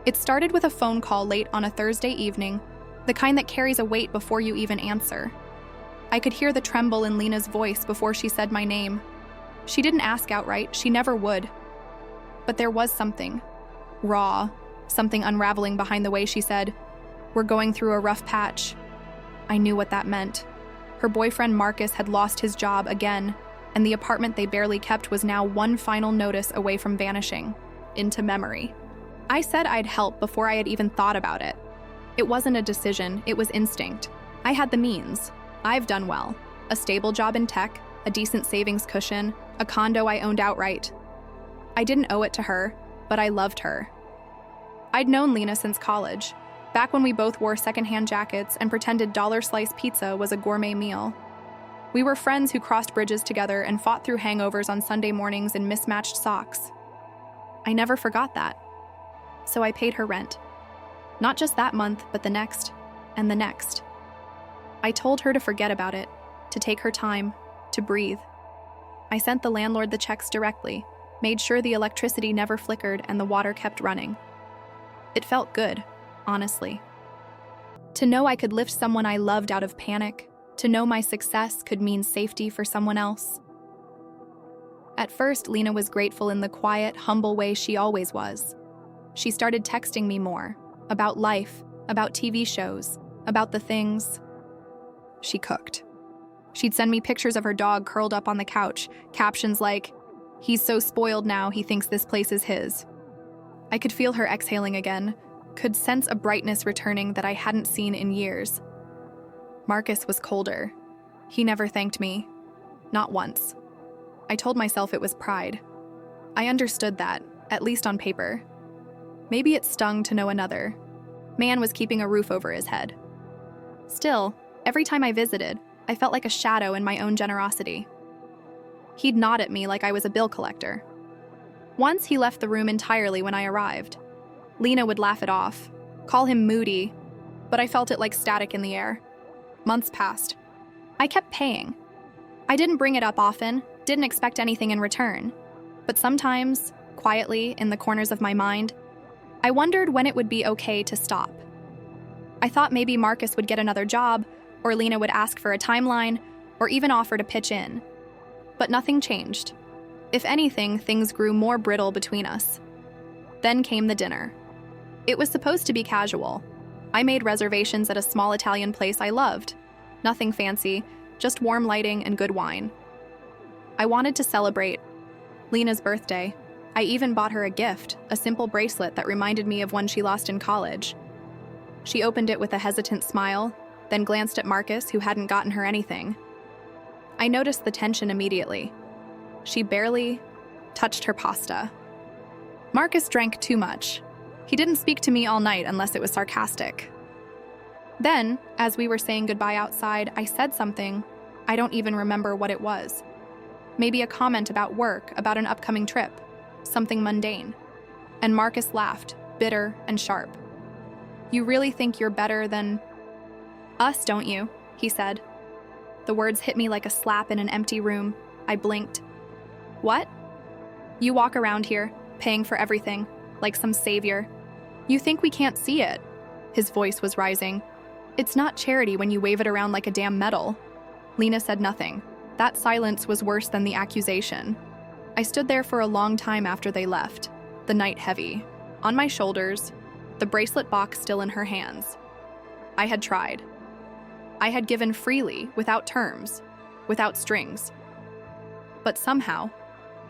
It started with a phone call late on a Thursday evening, the kind that carries a weight before you even answer. I could hear the tremble in Lena's voice before she said my name. She didn't ask outright, she never would. But there was something raw, something unraveling behind the way she said, "We're going through a rough patch." I knew what that meant. Her boyfriend Marcus had lost his job again, and the apartment they barely kept was now one final notice away from vanishing into memory. I said I'd help before I had even thought about it. It wasn't a decision, it was instinct. I had the means. I've done well. A stable job in tech, a decent savings cushion, a condo I owned outright. I didn't owe it to her, but I loved her. I'd known Lena since college, back when we both wore secondhand jackets and pretended dollar slice pizza was a gourmet meal. We were friends who crossed bridges together and fought through hangovers on Sunday mornings in mismatched socks. I never forgot that. So I paid her rent. Not just that month, but the next, and the next. I told her to forget about it, to take her time, to breathe. I sent the landlord the checks directly, made sure the electricity never flickered and the water kept running. It felt good, honestly. To know I could lift someone I loved out of panic, to know my success could mean safety for someone else. At first, Lena was grateful in the quiet, humble way she always was. She started texting me more, about life, about TV shows, about the things she cooked. She'd send me pictures of her dog curled up on the couch, captions like, "He's so spoiled now, he thinks this place is his." I could feel her exhaling again, could sense a brightness returning that I hadn't seen in years. Marcus was colder. He never thanked me. Not once. I told myself it was pride. I understood that, at least on paper. Maybe it stung to know another man was keeping a roof over his head. Still, every time I visited, I felt like a shadow in my own generosity. He'd nod at me like I was a bill collector. Once he left the room entirely when I arrived. Lena would laugh it off, call him moody, but I felt it like static in the air. Months passed. I kept paying. I didn't bring it up often, didn't expect anything in return. But sometimes, quietly, in the corners of my mind, I wondered when it would be okay to stop. I thought maybe Marcus would get another job, or Lena would ask for a timeline, or even offer to pitch in. But nothing changed. If anything, things grew more brittle between us. Then came the dinner. It was supposed to be casual. I made reservations at a small Italian place I loved. Nothing fancy, just warm lighting and good wine. I wanted to celebrate Lena's birthday. I even bought her a gift, a simple bracelet that reminded me of one she lost in college. She opened it with a hesitant smile, then glanced at Marcus, who hadn't gotten her anything. I noticed the tension immediately. She barely touched her pasta. Marcus drank too much. He didn't speak to me all night unless it was sarcastic. Then, as we were saying goodbye outside, I said something. I don't even remember what it was. Maybe a comment about work, about an upcoming trip. Something mundane. And Marcus laughed, bitter and sharp. "You really think you're better than us, don't you?" he said. The words hit me like a slap in an empty room. I blinked. "What?" "You walk around here, paying for everything, like some savior. You think we can't see it?" His voice was rising. "It's not charity when you wave it around like a damn medal." Lena said nothing. That silence was worse than the accusation. I stood there for a long time after they left, the night heavy. On my shoulders, the bracelet box still in her hands. I had tried. I had given freely, without terms, without strings. But somehow,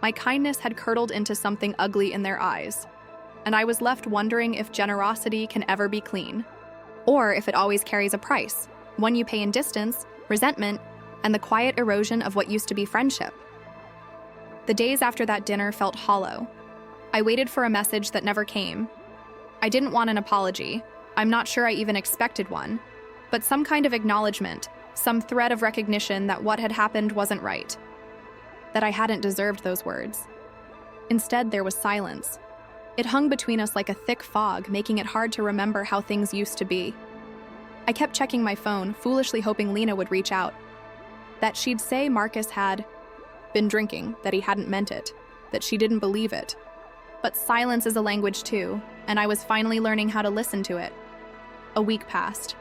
my kindness had curdled into something ugly in their eyes, and I was left wondering if generosity can ever be clean, or if it always carries a price, one you pay in distance, resentment, and the quiet erosion of what used to be friendship. The days after that dinner felt hollow. I waited for a message that never came. I didn't want an apology. I'm not sure I even expected one, but some kind of acknowledgement, some thread of recognition that what had happened wasn't right, that I hadn't deserved those words. Instead, there was silence. It hung between us like a thick fog, making it hard to remember how things used to be. I kept checking my phone, foolishly hoping Lena would reach out, that she'd say Marcus had been drinking, that he hadn't meant it, that she didn't believe it. But silence is a language too, and I was finally learning how to listen to it. A week passed.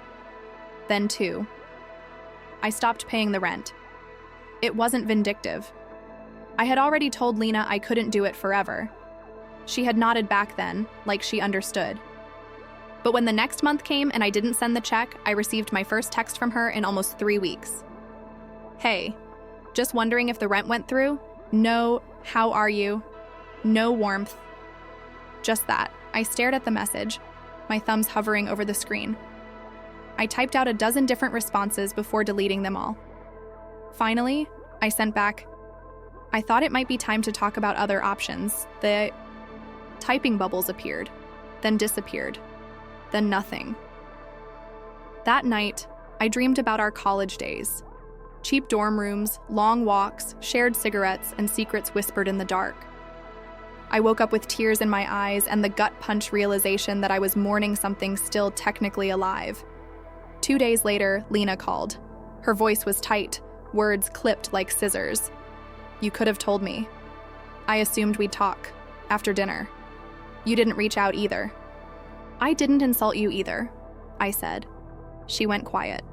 Then 2. I stopped paying the rent. It wasn't vindictive. I had already told Lena I couldn't do it forever. She had nodded back then, like she understood. But when the next month came and I didn't send the check, I received my first text from her in almost 3 weeks. Hey, just wondering if the rent went through? No, how are you? No warmth. Just that. I stared at the message, my thumbs hovering over the screen. I typed out a dozen different responses before deleting them all. Finally, I sent back, I thought it might be time to talk about other options. The typing bubbles appeared, then disappeared, then nothing. That night, I dreamed about our college days. Cheap dorm rooms, long walks, shared cigarettes, and secrets whispered in the dark. I woke up with tears in my eyes and the gut punch realization that I was mourning something still technically alive. 2 days later, Lena called. Her voice was tight, words clipped like scissors. You could have told me. I assumed we'd talk, after dinner. You didn't reach out either. I didn't insult you either, I said. She went quiet.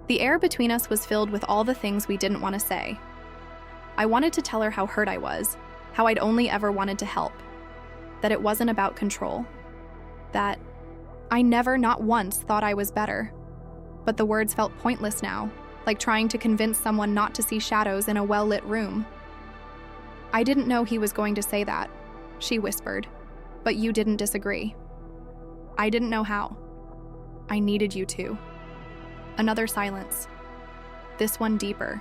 The air between us was filled with all the things we didn't want to say. I wanted to tell her how hurt I was, how I'd only ever wanted to help, that it wasn't about control, that I never, not once, thought I was better. But the words felt pointless now, like trying to convince someone not to see shadows in a well-lit room. I didn't know he was going to say that, she whispered, but you didn't disagree. I didn't know how. I needed you to. Another silence. This one deeper.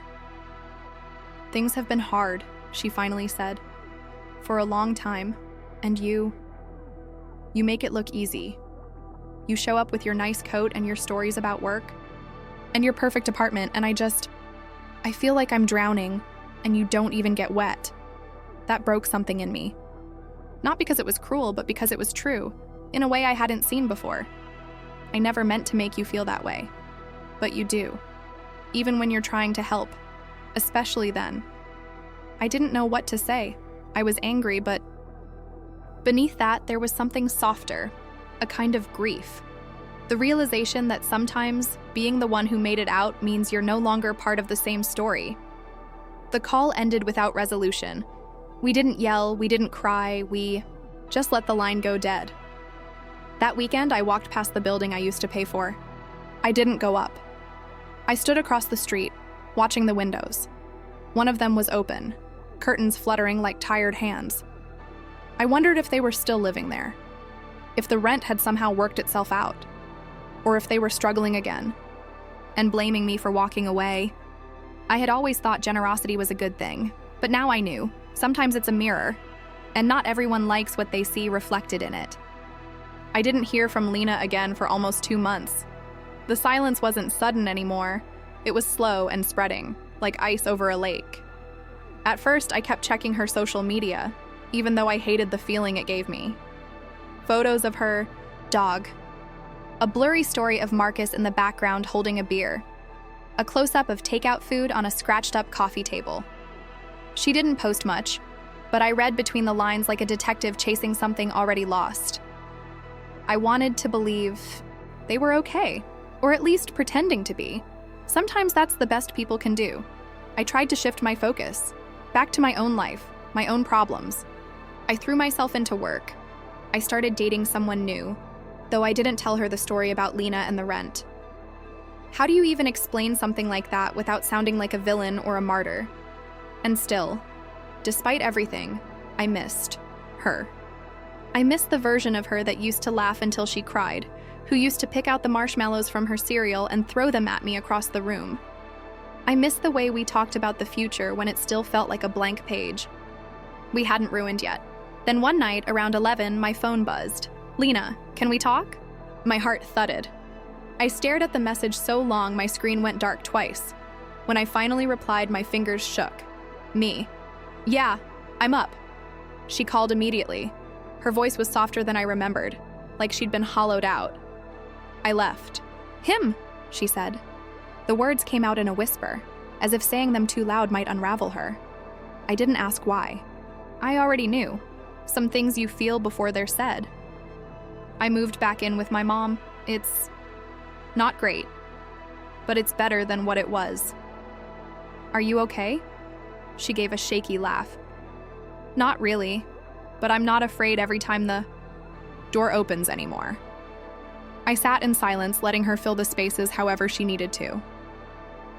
Things have been hard, she finally said. For a long time, and you make it look easy. You show up with your nice coat and your stories about work, and your perfect apartment, and I feel like I'm drowning, and you don't even get wet. That broke something in me. Not because it was cruel, but because it was true, in a way I hadn't seen before. I never meant to make you feel that way, but you do, even when you're trying to help, especially then. I didn't know what to say. I was angry, but beneath that, there was something softer, a kind of grief. The realization that sometimes being the one who made it out means you're no longer part of the same story. The call ended without resolution. We didn't yell, we didn't cry, we just let the line go dead. That weekend, I walked past the building I used to pay for. I didn't go up. I stood across the street, watching the windows. One of them was open, curtains fluttering like tired hands. I wondered if they were still living there, if the rent had somehow worked itself out, or if they were struggling again, and blaming me for walking away. I had always thought generosity was a good thing, but now I knew. Sometimes it's a mirror, and not everyone likes what they see reflected in it. I didn't hear from Lena again for almost 2 months. The silence wasn't sudden anymore. It was slow and spreading, like ice over a lake. At first, I kept checking her social media, even though I hated the feeling it gave me. Photos of her dog. A blurry story of Marcus in the background holding a beer. A close-up of takeout food on a scratched-up coffee table. She didn't post much, but I read between the lines like a detective chasing something already lost. I wanted to believe they were okay, or at least pretending to be. Sometimes that's the best people can do. I tried to shift my focus, back to my own life, my own problems. I threw myself into work. I started dating someone new, though I didn't tell her the story about Lena and the rent. How do you even explain something like that without sounding like a villain or a martyr? And still, despite everything, I missed her. I missed the version of her that used to laugh until she cried, who used to pick out the marshmallows from her cereal and throw them at me across the room. I missed the way we talked about the future when it still felt like a blank page. We hadn't ruined yet. Then one night, around 11, my phone buzzed. Lena, can we talk? My heart thudded. I stared at the message so long my screen went dark twice. When I finally replied, my fingers shook. Me. Yeah, I'm up. She called immediately. Her voice was softer than I remembered, like she'd been hollowed out. I left. Him, she said. The words came out in a whisper, as if saying them too loud might unravel her. I didn't ask why. I already knew. Some things you feel before they're said. I moved back in with my mom. It's not great, but it's better than what it was. Are you okay? She gave a shaky laugh. Not really, but I'm not afraid every time the door opens anymore. I sat in silence, letting her fill the spaces however she needed to.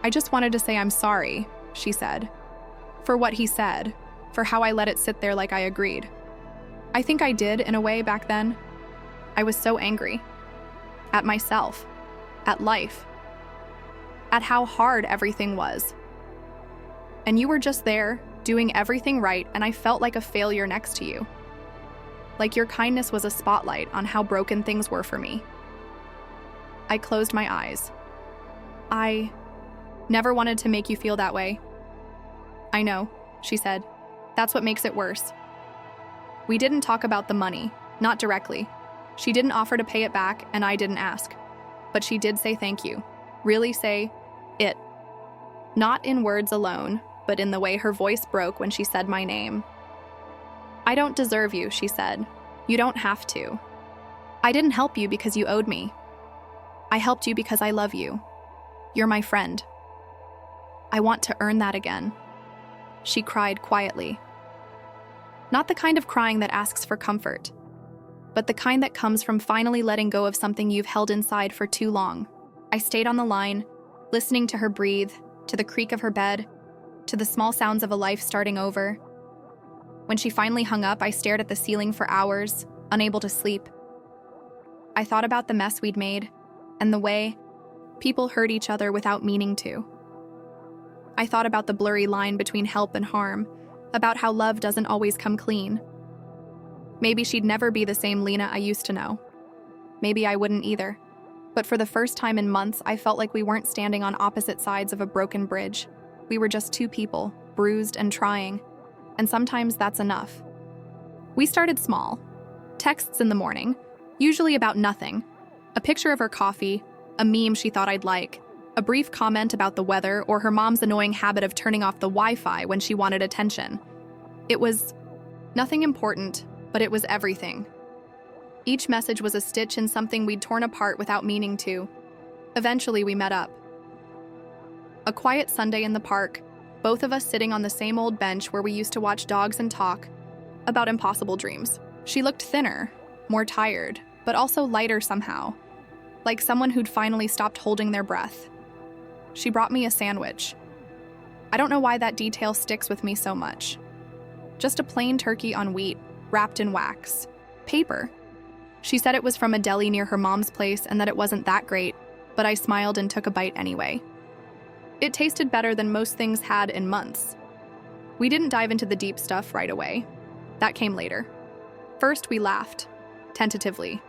I just wanted to say I'm sorry, she said. For what he said, for how I let it sit there like I agreed. I think I did, in a way, back then. I was so angry. At myself. At life. At how hard everything was. And you were just there, doing everything right, and I felt like a failure next to you. Like your kindness was a spotlight on how broken things were for me. I closed my eyes. I never wanted to make you feel that way. I know, she said. That's what makes it worse. We didn't talk about the money, not directly. She didn't offer to pay it back, and I didn't ask. But she did say thank you. Really say it. Not in words alone, but in the way her voice broke when she said my name. I don't deserve you, she said. You don't have to. I didn't help you because you owed me. I helped you because I love you. You're my friend. I want to earn that again. She cried quietly. Not the kind of crying that asks for comfort, but the kind that comes from finally letting go of something you've held inside for too long. I stayed on the line, listening to her breathe, to the creak of her bed, to the small sounds of a life starting over. When she finally hung up, I stared at the ceiling for hours, unable to sleep. I thought about the mess we'd made, and the way people hurt each other without meaning to. I thought about the blurry line between help and harm, about how love doesn't always come clean. Maybe she'd never be the same Lena I used to know. Maybe I wouldn't either. But for the first time in months, I felt like we weren't standing on opposite sides of a broken bridge. We were just two people, bruised and trying. And sometimes that's enough. We started small. Texts in the morning, usually about nothing. A picture of her coffee, a meme she thought I'd like, a brief comment about the weather, or her mom's annoying habit of turning off the Wi-Fi when she wanted attention. It was nothing important, but it was everything. Each message was a stitch in something we'd torn apart without meaning to. Eventually, we met up. A quiet Sunday in the park, both of us sitting on the same old bench where we used to watch dogs and talk about impossible dreams. She looked thinner, more tired, but also lighter somehow, like someone who'd finally stopped holding their breath. She brought me a sandwich. I don't know why that detail sticks with me so much. Just a plain turkey on wheat, wrapped in wax. Paper. She said it was from a deli near her mom's place and that it wasn't that great, but I smiled and took a bite anyway. It tasted better than most things had in months. We didn't dive into the deep stuff right away. That came later. First, we laughed, tentatively,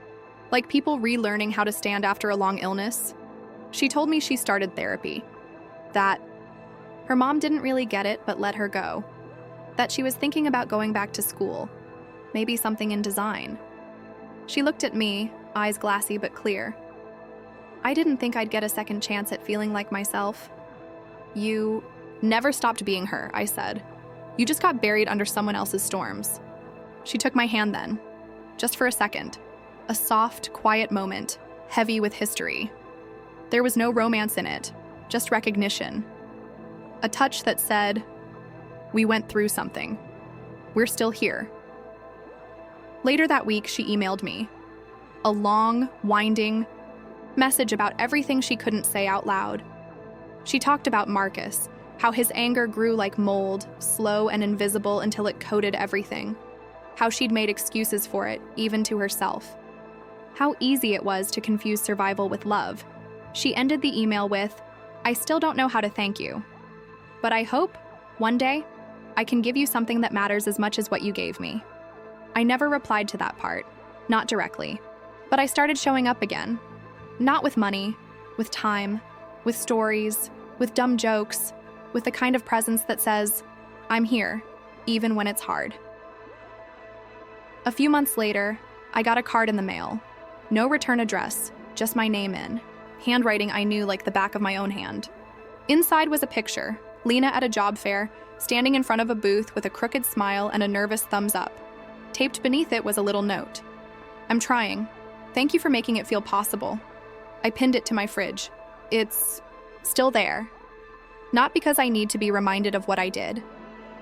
like people relearning how to stand after a long illness. She told me she started therapy, that her mom didn't really get it but let her go, that she was thinking about going back to school, maybe something in design. She looked at me, eyes glassy but clear. I didn't think I'd get a second chance at feeling like myself. You never stopped being her, I said. You just got buried under someone else's storms. She took my hand then, just for a second. A soft, quiet moment, heavy with history. There was no romance in it, just recognition. A touch that said, we went through something. We're still here. Later that week, she emailed me. A long, winding message about everything she couldn't say out loud. She talked about Marcus, how his anger grew like mold, slow and invisible until it coated everything. How she'd made excuses for it, even to herself. How easy it was to confuse survival with love. She ended the email with, I still don't know how to thank you, but I hope, one day, I can give you something that matters as much as what you gave me. I never replied to that part, not directly, but I started showing up again. Not with money, with time, with stories, with dumb jokes, with the kind of presence that says, I'm here, even when it's hard. A few months later, I got a card in the mail. No return address, just my name in. Handwriting I knew like the back of my own hand. Inside was a picture, Lena at a job fair, standing in front of a booth with a crooked smile and a nervous thumbs up. Taped beneath it was a little note. I'm trying. Thank you for making it feel possible. I pinned it to my fridge. It's still there. Not because I need to be reminded of what I did,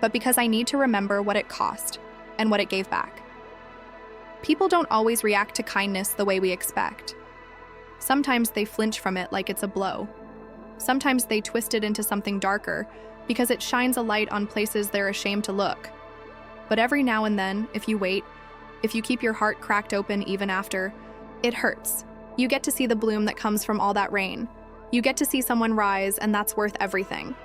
but because I need to remember what it cost and what it gave back. People don't always react to kindness the way we expect. Sometimes they flinch from it like it's a blow. Sometimes they twist it into something darker because it shines a light on places they're ashamed to look. But every now and then, if you wait, if you keep your heart cracked open even after, it hurts. You get to see the bloom that comes from all that rain. You get to see someone rise, and that's worth everything.